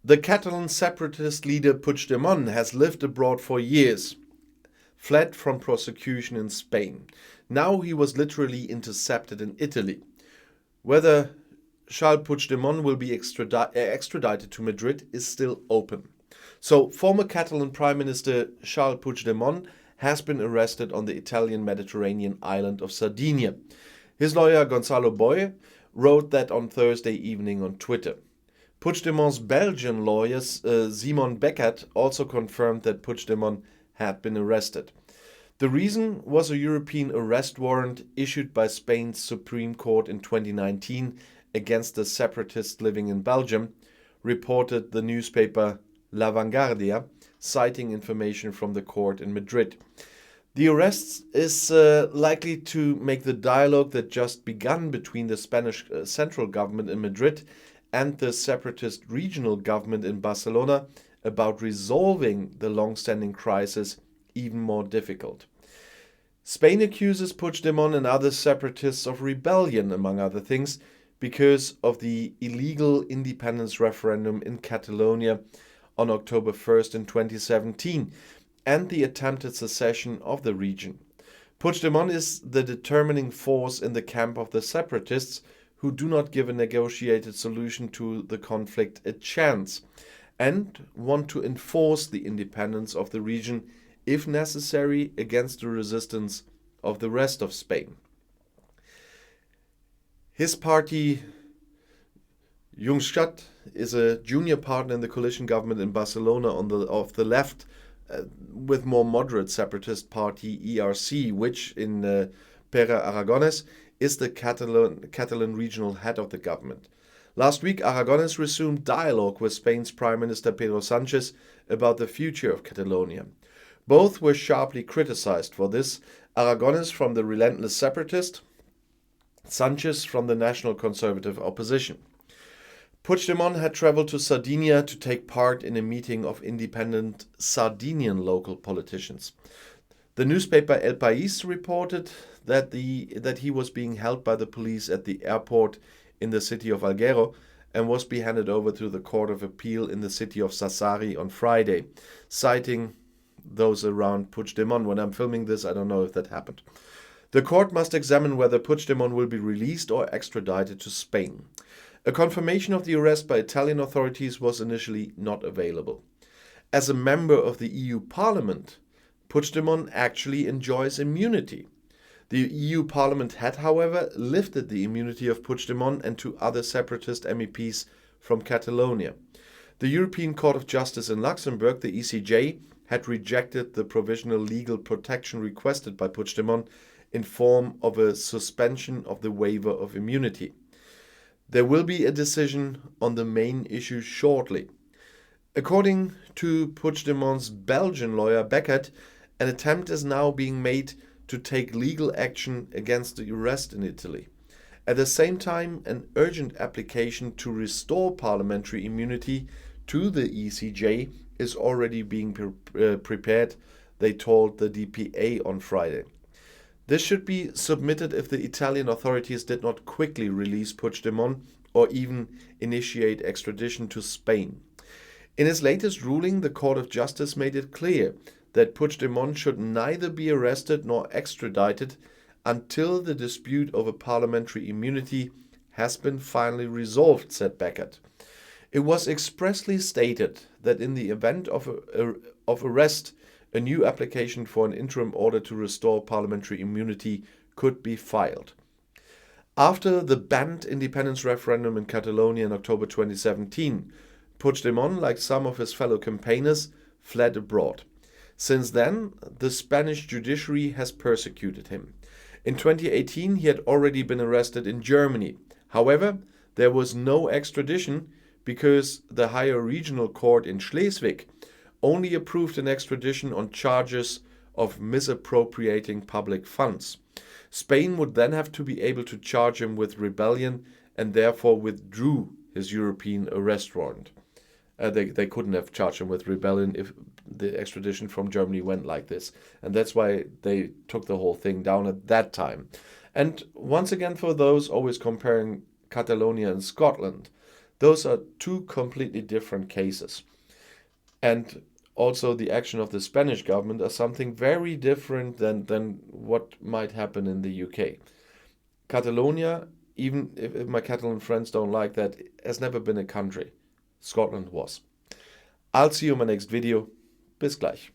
The Catalan separatist leader Puigdemont has lived abroad for years, fled from prosecution in Spain. Now he was literally intercepted in Italy. Whether Carles Puigdemont will be extradited to Madrid is still open. So, former Catalan Prime Minister Carles Puigdemont has been arrested on the Italian Mediterranean island of Sardinia. His lawyer Gonzalo Boye wrote that on Thursday evening on Twitter. Puigdemont's Belgian lawyer Simon Beckert also confirmed that Puigdemont had been arrested. The reason was a European arrest warrant issued by Spain's Supreme Court in 2019 against the separatists living in Belgium, reported the newspaper La Vanguardia, citing information from the court in Madrid. The arrest is likely to make the dialogue that just begun between the Spanish central government in Madrid and the separatist regional government in Barcelona about resolving the long-standing crisis even more difficult. Spain accuses Puigdemont and other separatists of rebellion, among other things, because of the illegal independence referendum in Catalonia on October 1st in 2017 and the attempted secession of the region. Puigdemont is the determining force in the camp of the separatists, who do not give a negotiated solution to the conflict a chance and want to enforce the independence of the region, if necessary, against the resistance of the rest of Spain. His party, Junts, is a junior partner in the coalition government in Barcelona of the left, with more moderate separatist party ERC, which in Pere Aragonès is the Catalan regional head of the government. Last week, Aragonès resumed dialogue with Spain's Prime Minister Pedro Sánchez about the future of Catalonia. Both were sharply criticized for this, Aragonès from the relentless separatist, Sánchez from the national conservative opposition. Puigdemont had traveled to Sardinia to take part in a meeting of independent Sardinian local politicians. The newspaper El País reported that he was being held by the police at the airport in the city of Alghero and was be handed over to the Court of Appeal in the city of Sassari on Friday, citing those around Puigdemont. When I'm filming this, I don't know if that happened. The court must examine whether Puigdemont will be released or extradited to Spain. A confirmation of the arrest by Italian authorities was initially not available. As a member of the EU Parliament, Puigdemont actually enjoys immunity. The EU Parliament had, however, lifted the immunity of Puigdemont and two other separatist MEPs from Catalonia. The European Court of Justice in Luxembourg, the ECJ, had rejected the provisional legal protection requested by Puigdemont in form of a suspension of the waiver of immunity. There will be a decision on the main issue shortly. According to Puigdemont's Belgian lawyer Beckert, an attempt is now being made to take legal action against the arrest in Italy. At the same time, an urgent application to restore parliamentary immunity to the ECJ is already being prepared, they told the DPA on Friday. This should be submitted if the Italian authorities did not quickly release Puigdemont or even initiate extradition to Spain. In its latest ruling, the Court of Justice made it clear that Puigdemont should neither be arrested nor extradited until the dispute over parliamentary immunity has been finally resolved, said Beckert. It was expressly stated that in the event of arrest, a new application for an interim order to restore parliamentary immunity could be filed. After the banned independence referendum in Catalonia in October 2017, Puigdemont, like some of his fellow campaigners, fled abroad. Since then, the Spanish judiciary has persecuted him. In 2018, he had already been arrested in Germany. However, there was no extradition because the higher regional court in Schleswig only approved an extradition on charges of misappropriating public funds. Spain would then have to be able to charge him with rebellion and therefore withdrew his European arrest warrant. They couldn't have charged him with rebellion if the extradition from Germany went like this. And that's why they took the whole thing down at that time. And once again, for those always comparing Catalonia and Scotland, Those are two completely different cases. And also the action of the Spanish government are something very different than what might happen in the UK. Catalonia, even if my Catalan friends don't like that, has never been a country. Scotland was. I'll see you in my next video. Bis gleich.